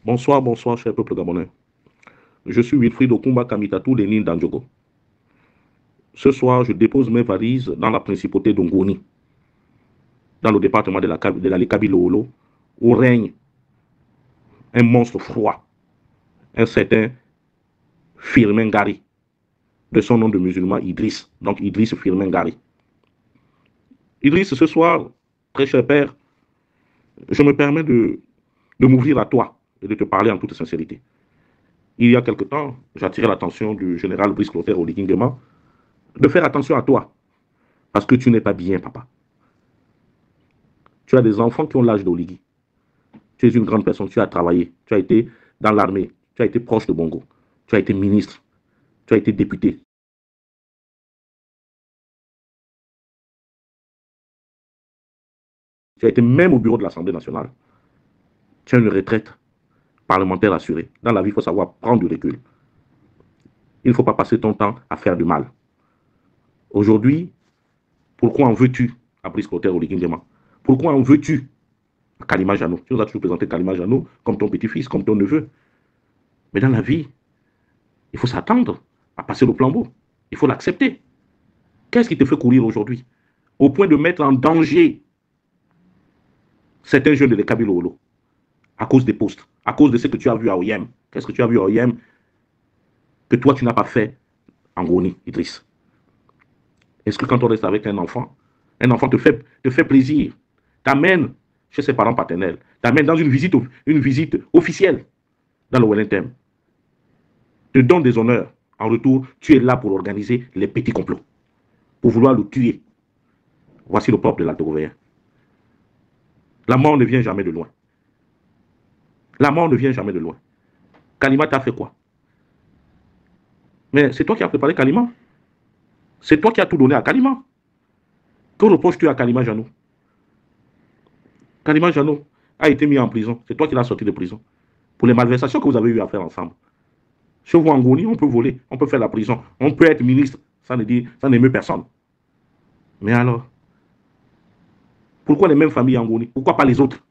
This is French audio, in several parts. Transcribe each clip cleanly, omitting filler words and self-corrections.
Bonsoir, bonsoir, cher peuple gabonais. Je suis Wilfried Okumba Kamitatou Lénine d'Andjogo. Ce soir, je dépose mes valises dans la principauté d'Ongoni, dans le département de la Kabylie-Olo, où règne un monstre froid, un certain Firmin Gari, de son nom de musulman Idriss, donc Idriss Firmin Gari. Idriss, ce soir, très cher père, je me permets de m'ouvrir à toi et de te parler en toute sincérité. Il y a quelque temps, j'attirais l'attention du général Brice Clotaire Oligui de faire attention à toi, parce que tu n'es pas bien, papa. Tu as des enfants qui ont l'âge d'Oligui. Tu es une grande personne, tu as travaillé, tu as été dans l'armée, tu as été proche de Bongo, tu as été ministre, tu as été député. Tu as été même au bureau de l'Assemblée nationale. Tu as une retraite parlementaire assurée. Dans la vie, il faut savoir prendre du recul. Il ne faut pas passer ton temps à faire du mal. Aujourd'hui, pourquoi en veux-tu à Brice Clotaire Oligui Nguema? Pourquoi en veux-tu à Kalima Jano? Tu nous as toujours présenté Kalima Jano comme ton petit-fils, comme ton neveu. Mais dans la vie, il faut s'attendre à passer le flambeau. Il faut l'accepter. Qu'est-ce qui te fait courir aujourd'hui au point de mettre en danger certains jeunes de Kabylie à cause des postes, à cause de ce que tu as vu à OIM? Qu'est-ce que tu as vu à OIM que toi tu n'as pas fait en Goni, Idriss? Est-ce que quand on reste avec un enfant te fait plaisir, t'amène chez ses parents paternels, t'amène dans une visite officielle dans le Wellington, te donne des honneurs. En retour, tu es là pour organiser les petits complots, pour vouloir le tuer. Voici le propre de l'Alto-Gouvernement. La mort ne vient jamais de loin. La mort ne vient jamais de loin. Kalima t'a fait quoi? Mais c'est toi qui as préparé Kalima. C'est toi qui as tout donné à Kalima. Que reproches-tu à Kalima Janou? Kalima Janou a été mis en prison. C'est toi qui l'as sorti de prison. Pour les malversations que vous avez eu à faire ensemble. Chez vous en Goni, on peut voler, on peut faire la prison, on peut être ministre, ça n'émeut personne. Mais alors, pourquoi les mêmes familles en Goni? Pourquoi pas les autres?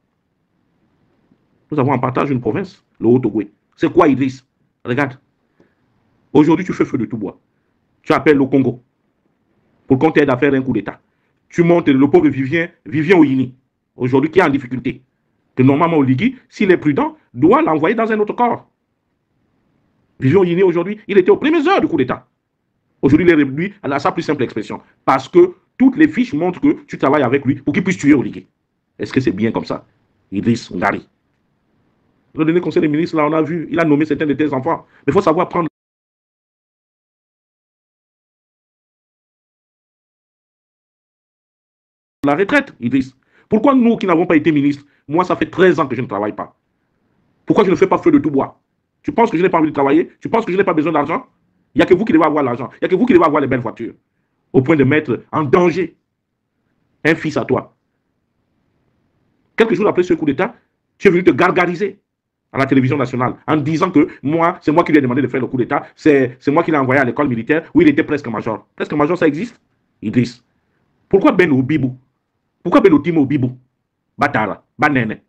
Nous avons en partage une province, le Haut-Ogoué. C'est quoi Idriss? Regarde. Aujourd'hui, tu fais feu de tout bois. Tu appelles le Congo pour qu'on t'aide à faire un coup d'État. Tu montes le pauvre Vivien Oyini, aujourd'hui qui est en difficulté. Que normalement, Oligui, s'il est prudent, doit l'envoyer dans un autre corps. Vivien Oyini, aujourd'hui, il était aux premières heures du coup d'État. Aujourd'hui, il est réduit à sa plus simple expression. Parce que toutes les fiches montrent que tu travailles avec lui pour qu'il puisse tuer Oligui. Est-ce que c'est bien comme ça? Idriss Ngari. Le dernier conseil des ministres, là, on a vu, il a nommé certains de tes enfants. Mais il faut savoir prendre la retraite, Idriss. Pourquoi nous qui n'avons pas été ministres, moi, ça fait 13 ans que je ne travaille pas. Pourquoi je ne fais pas feu de tout bois? Tu penses que je n'ai pas envie de travailler? Tu penses que je n'ai pas besoin d'argent? Il n'y a que vous qui devez avoir l'argent. Il n'y a que vous qui devez avoir les belles voitures. Au point de mettre en danger un fils à toi. Quelques jours après ce coup d'État, tu es venu te gargariser à la télévision nationale en disant que moi, c'est moi qui lui ai demandé de faire le coup d'État, c'est moi qui l'ai envoyé à l'école militaire où il était presque major. Presque major, ça existe? Idriss. Pourquoi Ben au Bibou? Pourquoi Ben au Timo Bibou? Batara, Banene.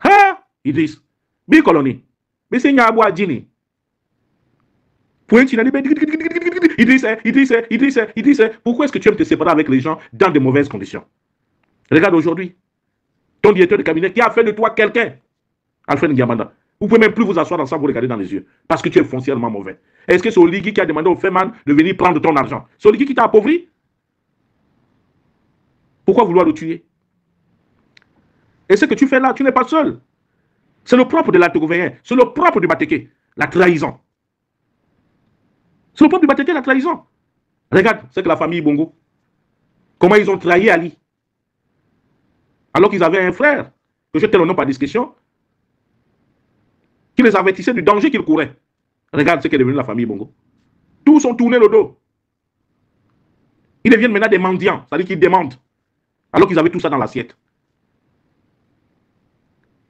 Ha! Idriss. Bi colony. Mais c'est Nyabou Adjini. Idriss, pourquoi est-ce que tu aimes te séparer avec les gens dans de mauvaises conditions? Regarde aujourd'hui, ton directeur de cabinet qui a fait de toi quelqu'un, Alfred Ndiamanda. Vous ne pouvez même plus vous asseoir ensemble, vous regarder dans les yeux, parce que tu es foncièrement mauvais. Est-ce que c'est Oligui qui a demandé au Feman de venir prendre ton argent? C'est Oligui qui t'a appauvri? Pourquoi vouloir le tuer? Et ce que tu fais là, tu n'es pas seul. C'est le propre de l'Alto-Gouvernement, c'est le propre du Mateke, la trahison. C'est le propre du Mateke, la trahison. Regarde, c'est que la famille Bongo, comment ils ont trahi Ali. Alors qu'ils avaient un frère, que je tais le nom par discrétion, qui les avertissait du danger qu'ils couraient. Regarde ce qu'est devenu la famille Bongo. Tous ont tourné le dos. Ils deviennent maintenant des mendiants, c'est-à-dire qu'ils demandent, alors qu'ils avaient tout ça dans l'assiette.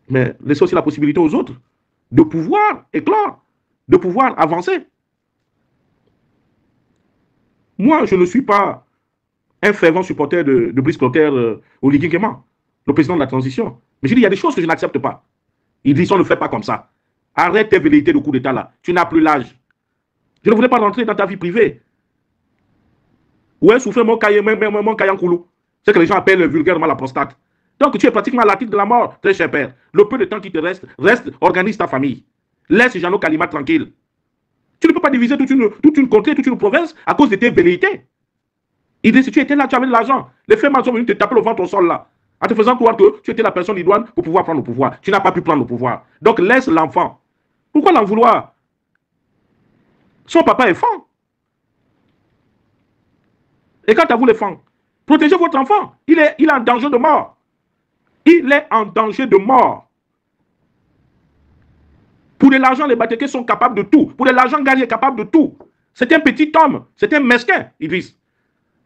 Mais laissez aussi la possibilité aux autres de pouvoir éclore, de pouvoir avancer. Moi, je ne suis pas un fervent supporter de Brice Clotaire Oligui Nguema, le président de la transition. Mais je dis, il y a des choses que je n'accepte pas. Ils disent, on ne fait pas comme ça. Arrête tes velléités de coup d'État là. Tu n'as plus l'âge. Je ne voulais pas rentrer dans ta vie privée. Ouais, souffrir mon caillancoulou. C'est que les gens appellent vulgairement la prostate. Donc tu es pratiquement à la titre de la mort, très cher père. Le peu de temps qui te reste, organise ta famille. Laisse Jeannot Kalima tranquille. Tu ne peux pas diviser toute une contrée, toute une province à cause de tes velléités. Il dit, si tu étais là, tu avais de l'argent. Les frères sont venus te taper le ventre au sol là, en te faisant croire que tu étais la personne idoine pour pouvoir prendre le pouvoir. Tu n'as pas pu prendre le pouvoir. Donc laisse l'enfant. Pourquoi l'en vouloir? Son papa est fan. Et quant à vous les fans, protégez votre enfant. Il est en danger de mort. Il est en danger de mort. Pour de l'argent, les Batékés sont capables de tout. Pour de l'argent, Gary est capable de tout. C'est un petit homme. C'est un mesquin, Idriss.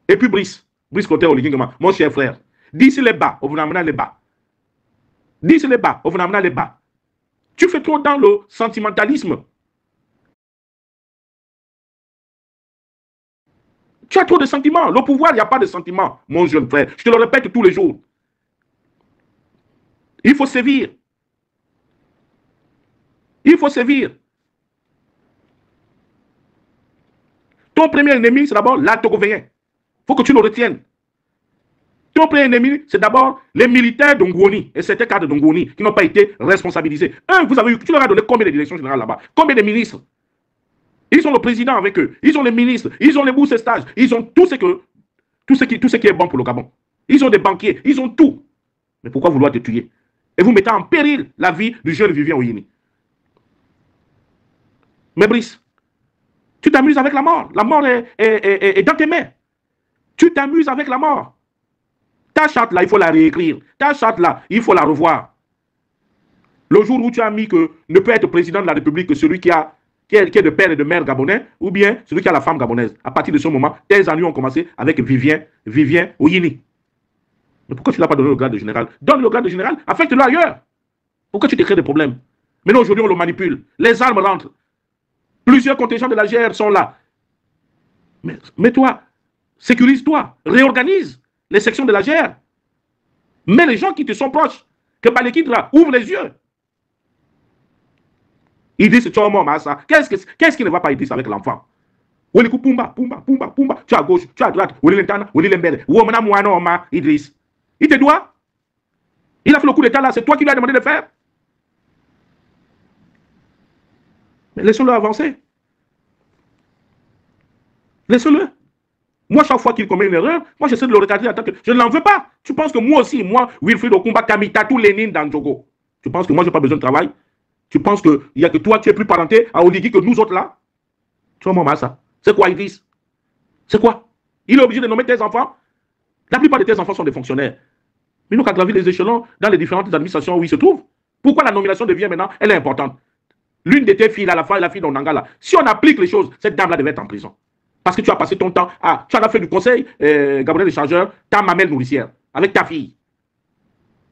Et puis Brice Côté Oligingama, mon cher frère. D'ici les bas, on vous amène les bas. D'ici les bas, on vous amène les bas. Tu fais trop dans le sentimentalisme. Tu as trop de sentiments. Le pouvoir, il n'y a pas de sentiments, mon jeune frère. Je te le répète tous les jours. Il faut sévir. Il faut sévir. Ton premier ennemi, c'est d'abord l'Altogovéen. Il faut que tu le retiennes. Ton premier ennemi, c'est d'abord les militaires d'Ongoni et certains cadres d'Ongoni qui n'ont pas été responsabilisés. Tu leur as donné combien de directions générales là-bas? Combien de ministres? Ils ont le président avec eux, ils ont les ministres, ils ont les bourses et stages, ils ont tout ce qui est bon pour le Gabon. Ils ont des banquiers, ils ont tout. Mais pourquoi vouloir te tuer? Et vous mettez en péril la vie du jeune Vivien Oyini. Mais Brice, tu t'amuses avec la mort. La mort est dans tes mains. Tu t'amuses avec la mort. Ta charte là, il faut la réécrire. Ta charte là, il faut la revoir. Le jour où tu as mis que ne peut être président de la République que celui qui est de père et de mère gabonais, ou bien celui qui a la femme gabonaise. À partir de ce moment, tes ennuis ont commencé avec Vivien Oyini. Mais pourquoi tu ne l'as pas donné le grade de général? Donne le grade de général, affecte-le ailleurs. Pourquoi tu te crées des problèmes? Maintenant, aujourd'hui, on le manipule. Les armes rentrent. Plusieurs contingents de la GR sont là. Mais toi, sécurise-toi, réorganise les sections de la GR. Mais les gens qui te sont proches, que Balekidra ouvre les yeux. Il dit, c'est toi, Massa. Qu'est-ce qui ne va pas Idriss avec l'enfant? Tu es à gauche, tu es à droite, Idriss. Il te doit. Il a fait le coup d'état là, c'est toi qui lui as demandé de faire. Mais laissons-le avancer. Laissez-le. Moi, chaque fois qu'il commet une erreur, moi, j'essaie de le regarder en tant que... Je ne l'en veux pas. Tu penses que moi aussi, moi, Wilfried Okumba, Kamita, tous les Lénine dans Djogo. Tu penses que moi, je n'ai pas besoin de travail? Tu penses qu'il n'y a que toi, tu es plus parenté à Oligui que nous autres là? Tu vois, moi, ça. C'est quoi, Idriss? C'est quoi? Il est obligé de nommer tes enfants? La plupart de tes enfants sont des fonctionnaires. Mais nous, quand on a gravi les échelons dans les différentes administrations où ils se trouvent, pourquoi la nomination devient maintenant, elle est importante? L'une de tes filles, là, la fille d'Onanga, là, si on applique les choses, cette dame-là devait être en prison. Parce que tu as passé ton temps tu as fait du conseil Gabonais des chargeurs, ta mamelle nourricière, avec ta fille.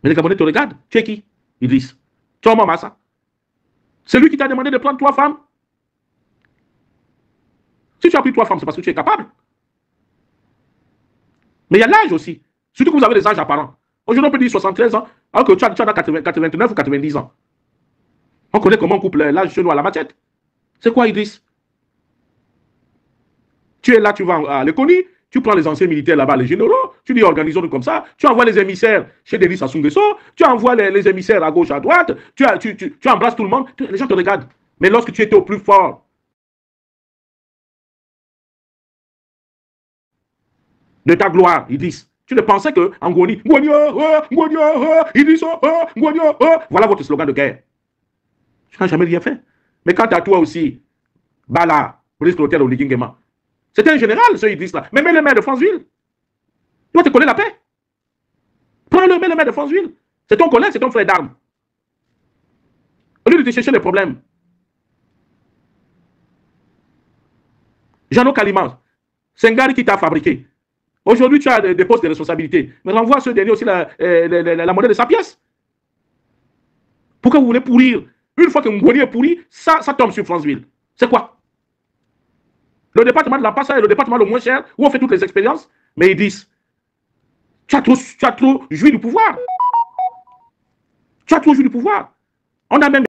Mais les Gabonais te regardent. Tu es qui? Idriss. Tu es maman, ça. C'est lui qui t'a demandé de prendre 3 femmes. Si tu as pris 3 femmes, c'est parce que tu es capable. Mais il y a l'âge aussi. Surtout que vous avez des âges apparents. Aujourd'hui, on peut dire 73 ans, alors que tu as 89 ou 90 ans. On connaît comment on coupe l'âge chez nous à la machette. C'est quoi, Idriss? Tu es là, tu vas à l'Ekoni, tu prends les anciens militaires là-bas, les généraux, tu dis organisons-nous comme ça, tu envoies les émissaires chez Denis Sassou Nguesso, tu envoies les émissaires à gauche, à droite, tu embrasses tout le monde, les gens te regardent. Mais lorsque tu étais au plus fort de ta gloire, ils disent, tu ne pensais que Ngoni, voilà votre slogan de guerre. Tu n'as jamais rien fait. Mais quant à toi aussi, Bala, Brice Clotaire Oligingema, c'était un général, ce Idriss-là. Mais mets le maire de Franceville. Tu vas te coller la paix. Prends-le, mets le maire de Franceville. C'est ton collègue, c'est ton frère d'armes. Au lieu de te chercher des problèmes. Jeannot Kalima, c'est un gars qui t'a fabriqué. Aujourd'hui, tu as des postes de responsabilité. Mais renvoie ce dernier aussi la monnaie de sa pièce. Pourquoi vous voulez pourrir? Une fois que Ngoni est pourri, ça tombe sur Franceville. C'est quoi? Le département de la Passa est le département le moins cher, où on fait toutes les expériences. Mais ils disent, tu as trop joui du pouvoir. Tu as trop joui du pouvoir. On a même